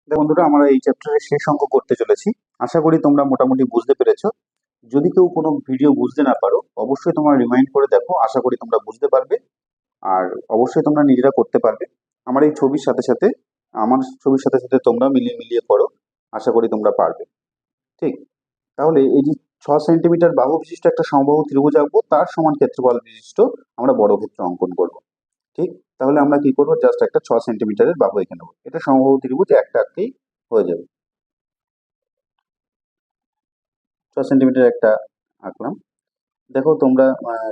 দেখো বন্ধুরা, আমরা এই চ্যাপ্টারের শেষ অঙ্ক করতে চলেছি। আশা করি তোমরা মোটামুটি বুঝতে পেরেছো। যদি কেউ কোনো ভিডিও বুঝতে না পারো, অবশ্যই তোমরা রিমাইন্ড করে দেখো, আশা করি তোমরা বুঝতে পারবে। আর অবশ্যই তোমরা নিজেরা করতে পারবে। আমার এই ছবির সাথে সাথে আমার ছবির সাথে সাথে তোমরা মিলিয়ে মিলিয়ে করো, আশা করি তোমরা পারবে। ঠিক, তাহলে এই যে 6 সেন্টিমিটার বাহু বিশিষ্ট একটা সমবাহু ত্রিভুজ আঁকবো, তার সমান ক্ষেত্রফল বিশিষ্ট আমরা বর্গক্ষেত্র অঙ্কন করব। ঠিক, তাহলে আমরা কি করবো, জাস্ট একটা 6 সেন্টিমিটারের বাহু এঁকে নেবো। এটা সমবাহু ত্রিভুজ, একটা আঁকতেই হয়ে যাবে। 6 সেন্টিমিটার একটা আঁকলাম। দেখো তোমরা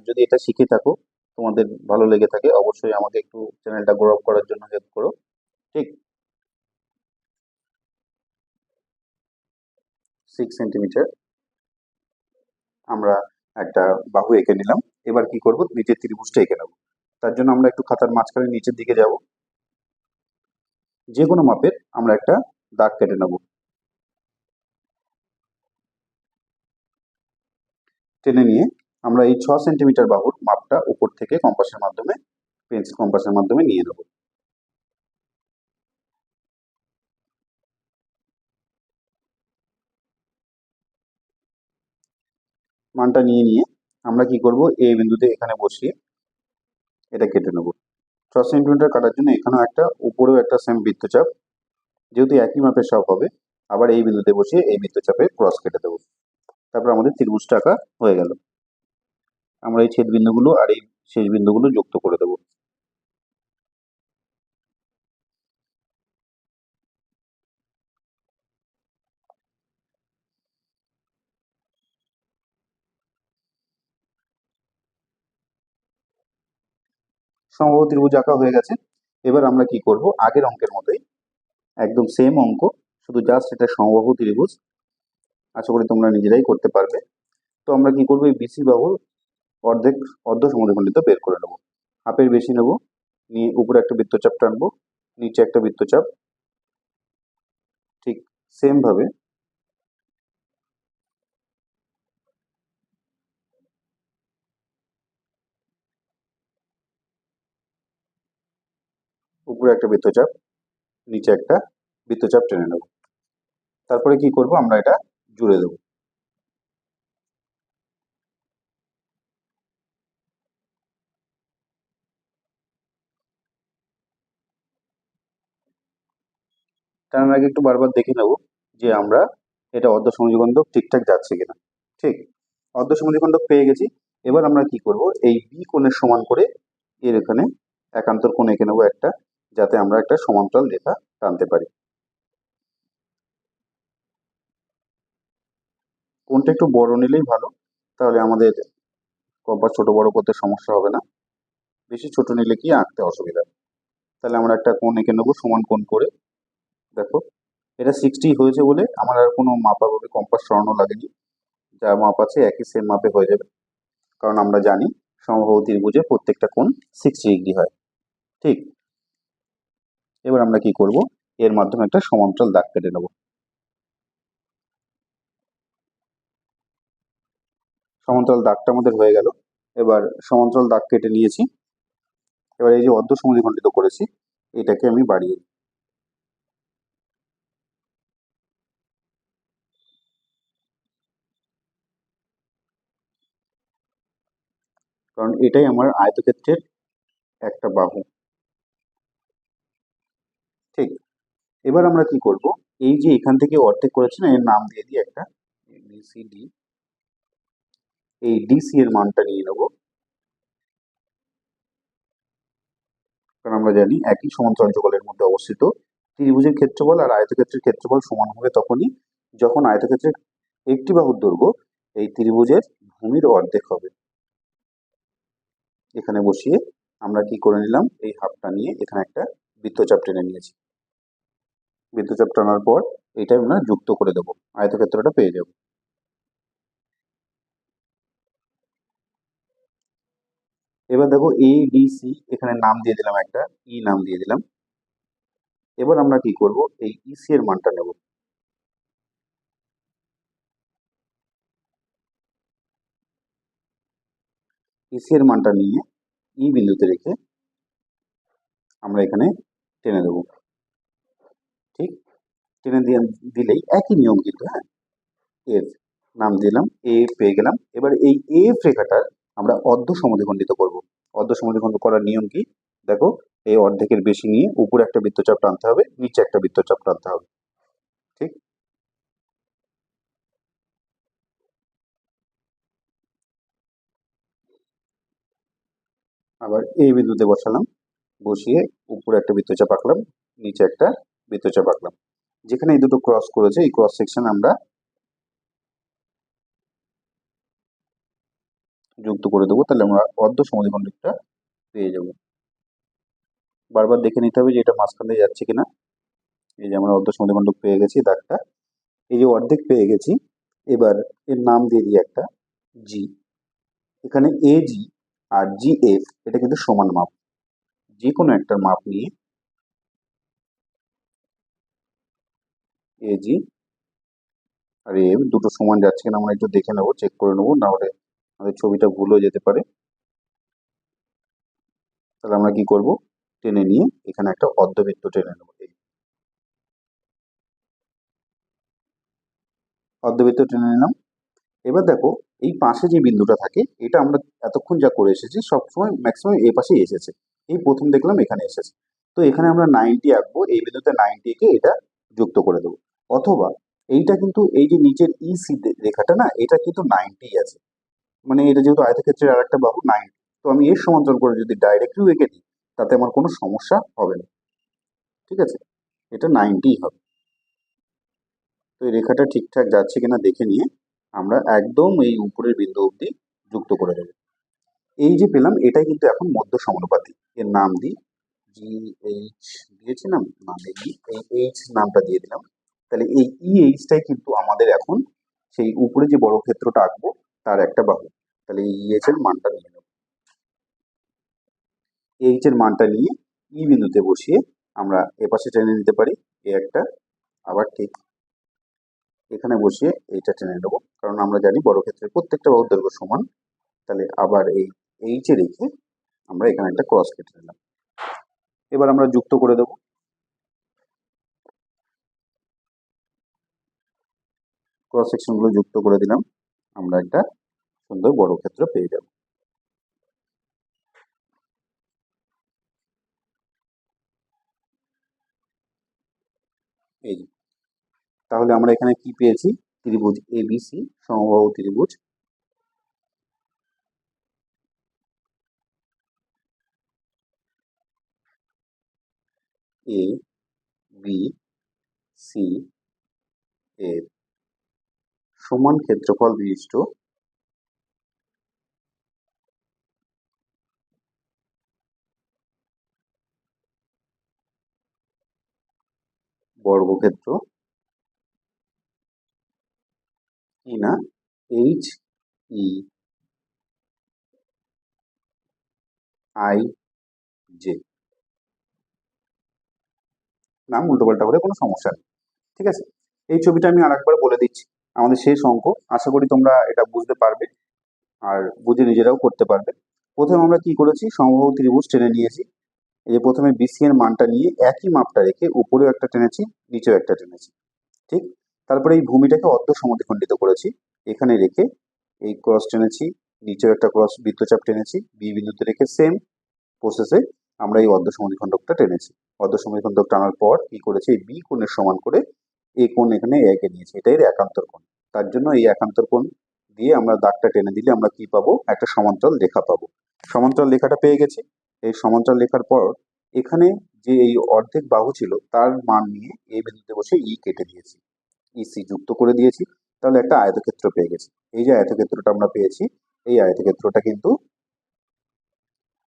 যদি এটা শিখে থাকো, তোমাদের ভালো লেগে থাকে, অবশ্যই আমাকে একটু চ্যানেলটা গ্রো আপ করার জন্য হেল্প করো। ঠিক, 6 সেন্টিমিটার আমরা একটা বাহু এঁকে নিলাম। এবার কি করব, নিচের ত্রিভুজটা এঁকে নেবো। তার জন্য আমরা একটু খাতার মাঝখানে নিচের দিকে যাব, যে কোনো মাপের আমরা একটা দাগ কেটে নেব। টেনে নিয়ে আমরা এই 6 সেন্টিমিটার বাহুর মাপটা উপর থেকে কম্পাসের মাধ্যমে, পেন্সিল কম্পাসের মাধ্যমে নিয়ে নেব। মানটা নিয়ে আমরা কি করব, এ বিন্দুতে এখানে বসিয়ে এটা কেটে নেব। 6 সেন্টিমিটার কাটার জন্য এখানেও একটা, উপরেও একটা সেম বৃত্তচাপ, যেহেতু একই মাপের সব হবে, আবার এই বিন্দুতে বসিয়ে এই বৃত্তচাপে ক্রস কেটে দেবো। তারপর আমাদের ত্রিভুজটা আঁকা হয়ে গেল। আমরা এই ছেদ বিন্দুগুলো আর এই শেষ বিন্দুগুলো যুক্ত করে দেবো। সমবাহু ত্রিভুজ আঁকা হয়ে গেছে। এবার আমরা কি করব, আগের অঙ্কের মতোই একদম সেম অঙ্ক, শুধু জাস্ট এটা সমবাহু ত্রিভুজ। আশা করি তোমরা নিজেরাই করতে পারবে। তো আমরা কি করবো, এই বিসি বাহুর অর্ধেক, অর্ধ সমদ্বিখণ্ডিত বের করে নেবো। হাফের বেশি নেব, নিয়ে উপরে একটা বৃত্তচাপ টানবো, নিচে একটা বৃত্তচাপ। ঠিক সেম ভাবে উপরে একটা বৃত্তচাপ, নিচে একটা বৃত্তচাপ টেনে নেব। তারপরে কি করব, আমরা এটা জুড়ে দেবো। টানার আগে একটু বারবার দেখে নেব যে আমরা এটা অর্ধ সমদ্বিখণ্ডক ঠিকঠাক যাচ্ছে কিনা। ঠিক, অর্ধ সমদ্বিখণ্ডক পেয়ে গেছি। এবার আমরা কি করব, এই বি কোণের সমান করে এর এখানে একান্তর কোণ এঁকে নেবো একটা, যাতে আমরা একটা সমান্তরাল রেখা টানতে পারি। কোণটা একটু বড় নিলেই ভালো, তাহলে আমাদের কম্পাস ছোট বড় করতে সমস্যা হবে না। বেশি ছোট নিলে কি আঁকতে অসুবিধা। তাহলে আমরা একটা কোণ এঁকে নেবো সমান কোণ করে। দেখো, এটা 60 হয়েছে বলে আমার আর কোনো মাপাভাবে কম্পাস সরানো লাগেনি, যা মাপ আছে একই সেম মাপে হয়ে যাবে। কারণ আমরা জানি সমবাহু ত্রিভুজে প্রত্যেকটা কোণ 60 ডিগ্রি হয়। ঠিক, এবার আমরা কি করব, এর মাধ্যমে একটা সমান্তরাল দাগ কেটে নেব। সমান্তরাল দাগটা আমাদের হয়ে গেল। এবার সমান্তরাল দাগ কেটে নিয়েছি। এবার এই যে অর্ধ সমদ্বিখণ্ডিত করেছি, এটাকে আমি বাড়িয়ে দিই। কারণ এটাই আমার আয়তক্ষেত্রের একটা বাহু। ঠিক, এবার আমরা কি করব, এই যে এখান থেকে অর্ধেক করেছি না, এর নাম দিয়ে দিই একটা বিসিডি। এই ডিসি এর মানটা নিয়ে নেব, কারণ আমরা জানি একই সমান্তরাল যুগলের মধ্যে অবস্থিত ত্রিভুজের ক্ষেত্রফল আর আয়তক্ষেত্রের ক্ষেত্রফল সমান হবে তখনই যখন আয়তক্ষেত্রের একটি বাহুর দৈর্ঘ্য এই ত্রিভুজের ভূমির অর্ধেক হবে। এখানে বসিয়ে আমরা কি করে নিলাম, এই হাফটা নিয়ে এখানে একটা বৃত্তচাপ টেনে নিয়েছি। বৃত্তচাপ টানার পর এটা আমরা যুক্ত করে দেবো, আয়তক্ষেত্রটা পেয়ে যাব। এবার দেখো এ বি সি, এখানে নাম দিয়ে দিলাম একটা, ই নাম দিয়ে দিলাম। এবার আমরা কি করব, এই ইসি এর মানটা নেব। ইসি এর মানটা নিয়ে ই বিন্দুতে রেখে আমরা এখানে টেনে দেবো। ঠিক, টেনে দিয়ে দিলেই একই নিয়ম কিন্তু, হ্যাঁ, এফ নাম দিলাম, এ পেয়ে গেলাম। এবার এই এফ রেখাটার আমরা অর্ধ সমদ্বিখণ্ডিত করব। অর্ধ সমদ্বিখণ্ড করার নিয়ম কি? দেখো, এই অর্ধেকের বেশি নিয়ে উপরে একটা বৃত্তচাপ টানতে হবে, নিচে একটা বৃত্তচাপ টানতে হবে। ঠিক, আবার এই বিন্দুতে বসালাম, বসিয়ে উপরে একটা বৃত্তচাপ আঁকলাম, নিচে একটা বৃত্তচাপ আঁকলাম। যেখানে এই দুটো ক্রস করেছে এই ক্রস সেকশন আমরা যুক্ত করে দেবো, তাহলে আমরা অর্ধ সমদ্বিখণ্ডকটা পেয়ে যাব। বারবার দেখে নিতে হবে যে এটা মাঝখান দিয়ে যাচ্ছে কিনা। এই যে আমরা অর্ধ সমদ্বিখণ্ডক পেয়ে গেছি দাগটা, এই যে অর্ধেক পেয়ে গেছি। এবার এর নাম দিয়ে দিই একটা জি। এখানে এ জি আর জি এফ এটা কিন্তু সমান মাপ। যে কোনো একটা মাপ নিয়ে এ জি আর এফ দুটো সমান যাচ্ছে কিনা আমরা একটু দেখে নেবো, চেক করে নেবো, না হলে আমাদের ছবিটা ভুল হয়ে যেতে পারে। তাহলে আমরা কি করব, টেনে নিয়ে এখানে একটা অর্ধবৃত্ত টেনে নেবো। এই অর্ধবৃত্ত টেনে নিলাম। এবার দেখো, এই পাশে যে বিন্দুটা থাকে এটা আমরা এতক্ষণ যা করে এসেছি সবসময় ম্যাক্সিমাম এই পাশেই এসেছে। এই প্রথম দেখলাম এখানে এসেছে, তো এখানে আমরা 90 আঁকবো, এই বিন্দুতে 90 কে এটা যুক্ত করে দেবো। অথবা এইটা কিন্তু এই যে নিচের ইসি রেখাটা না, এটা কিন্তু 90 আছে, মানে এটা যেহেতু আয়তক্ষেত্রের আর একটা বাহু 90, তো আমি এর সমান্তরাল করে যদি ডাইরেক্টলি এঁকে দিই তাতে আমার কোনো সমস্যা হবে না। ঠিক আছে, এটা 90 হবে। তো এই রেখাটা ঠিকঠাক যাচ্ছে কিনা দেখে নিয়ে আমরা একদম এই উপরের বিন্দু অবধি যুক্ত করে দেবো। এই যে পেলাম এটাই কিন্তু এখন মধ্য সমানুপাতি। এর নাম দিই জি এইচ, দিয়েছিলাম নাম দিই, এই এইচ নামটা দিয়ে দিলাম। তাহলে এই ই এইচটাই কিন্তু আমাদের এখন সেই উপরে যে বড় ক্ষেত্রটা আঁকবো তার একটা বাহু। তাহলে এই এইচ এর মানটা নিয়ে নেব, এইচ এর মানটা নিয়ে ই বিন্দুতে বসিয়ে আমরা এপাশে টেনে নিতে পারি এ একটা, আবার ঠিক এখানে বসিয়ে এইটা টেনে নেবো, কারণ আমরা জানি বর্গক্ষেত্রের প্রত্যেকটা বাহুর দৈর্ঘ্য সমান। তাহলে আবার এই এইচ এ রেখে আমরা এখানে একটা ক্রস কেটে নিলাম। এবার আমরা যুক্ত করে দেবো। ক্রস সেকশন গুলো যুক্ত করে দিলাম, আমরা একটা সুন্দর বর্গক্ষেত্র পেয়ে যাব। এই যে, তাহলে আমরা এখানে কি পেয়েছি, ত্রিভুজ এবিসি, সমবাহু ত্রিভুজ। এ বি সি এর সমান ক্ষেত্রফল বিশিষ্ট বর্গক্ষেত্র কি না এইচ ই আই জে। নাম উল্টোপাল্টা হলে কোনো সমস্যা নেই। ঠিক আছে, এই ছবিটা আমি আরেকবার বলে দিচ্ছি, আমাদের শেষ অঙ্ক। আশা করি তোমরা এটা বুঝতে পারবে আর বুঝে নিজেরাও করতে পারবে। প্রথমে আমরা কি করেছি, সমবাহু ত্রিভুজ টেনে নিয়েছি। এই যে প্রথমে বিসি এর মানটা নিয়ে একই মাপটা রেখে উপরেও একটা টেনেছি, নিচেও একটা টেনেছি। ঠিক, তারপরে এই ভূমিটাকে অর্ধ সমদ্বিখণ্ডিত করেছি, এখানে রেখে এই ক্রস টেনেছি, নিচেও একটা ক্রস বৃত্তচাপ টেনেছি, বি বিন্দুতে রেখে সেম প্রসেসে আমরা এই অর্ধ সমদ্বিখণ্ডকটা টেনেছি। অর্ধ সমদ্বিখণ্ডক টানার পর কি করেছি, এই বি কোণের সমান করে এই কোণ এখানে একে নিয়েছি, এটাই একান্তর কোণ। তার জন্য এই একান্তর কোণ দিয়ে আমরা দাগটা টেনে দিলে আমরা কি পাবো, একটা সমান্তরাল রেখা পাবো। সমান্তরাল রেখাটা পেয়ে গেছি। এই সমান্তরাল রেখার পর এখানে যে এই অর্ধেক বাহু ছিল তার মান নিয়ে এই বিন্দুতে বসে ই কেটে দিয়েছি, ইসি যুক্ত করে দিয়েছি। তাহলে একটা আয়তক্ষেত্র পেয়ে গেছি। এই যে আয়তক্ষেত্রটা আমরা পেয়েছি, এই আয়তক্ষেত্রটা কিন্তু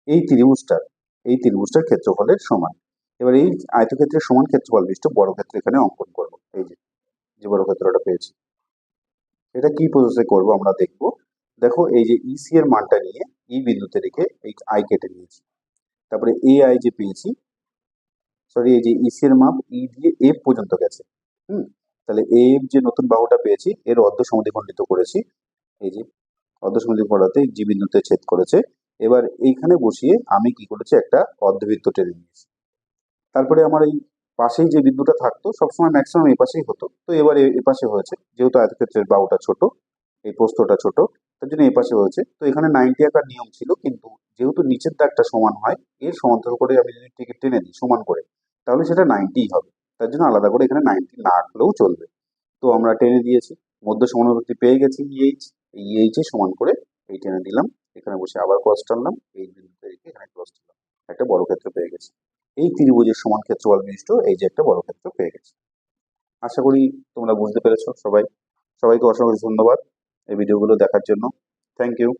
এই ত্রিভুজটার এই ত্রিভুজটার ক্ষেত্রফলের সমান। এবার এই আয়তক্ষেত্রের সমান ক্ষেত্রফল বিশিষ্ট বর্গক্ষেত্র এখানে অঙ্কন করব। এই যে যে বর্গক্ষেত্রটা পেয়েছি, এটা কি প্রসেসে করব আমরা দেখব। দেখো, এই যে ইসি এর মানটা নিয়ে ই বিন্দুতে রেখে এই আই কেটে নিয়েছি। তারপরে এ আই যে পেয়েছি, সরি, এই যে ইসি এর মাপ ই দিয়ে এফ পর্যন্ত গেছে। তাহলে এফ যে নতুন বাহুটা পেয়েছি এর অর্ধ সমদ্বিখণ্ডিত করেছি। এই যে অর্ধ সমদ্বিখণ্ডতে জি বিন্দুতে ছেদ করেছে। এবার এইখানে বসিয়ে আমি কি করেছি, একটা অর্ধবৃত্ত টেনে নিয়েছি। তারপরে আমার এই পাশেই যে বিন্দুটা থাকতো সবসময় ম্যাক্সিমাম এই পাশেই হতো, তো এবার এ পাশে হয়েছে, যেহেতু আয়তক্ষেত্রের বাহুটা ছোট, এই প্রস্থটা ছোট, তার জন্য এই পাশে হয়েছে। তো এখানে 90 আঁকার নিয়ম ছিল, কিন্তু যেহেতু নিচের দাগটা সমান হয়, এর সমান্তরাল করে আমি যদি টিকিট টেনে দিই সমান করে, তাহলে সেটা 90 হবে। তার জন্য আলাদা করে এখানে 90 না আঁকলেও চলবে। তো আমরা টেনে দিয়েছি, মধ্য সমানুপাতি পেয়ে গেছি ইএইচ, এই ইএইচ এ সমান করে এই টেনে দিলাম, এখানে বসে আবার ক্রস টানলাম, এই বিন্দুতে রেখে এখানে ক্রস টানলাম, একটা বর্গক্ষেত্র পেয়ে গেছি। এই ত্রিভুজের সমান ক্ষেত্রফল বিশিষ্ট এই যে একটা বর্গক্ষেত্র পেয়ে গেছি। আশা করি তোমরা বুঝতে পেরেছো সবাই। সবাইকে অসংখ্য ধন্যবাদ এই ভিডিওগুলো দেখার জন্য। Thank you.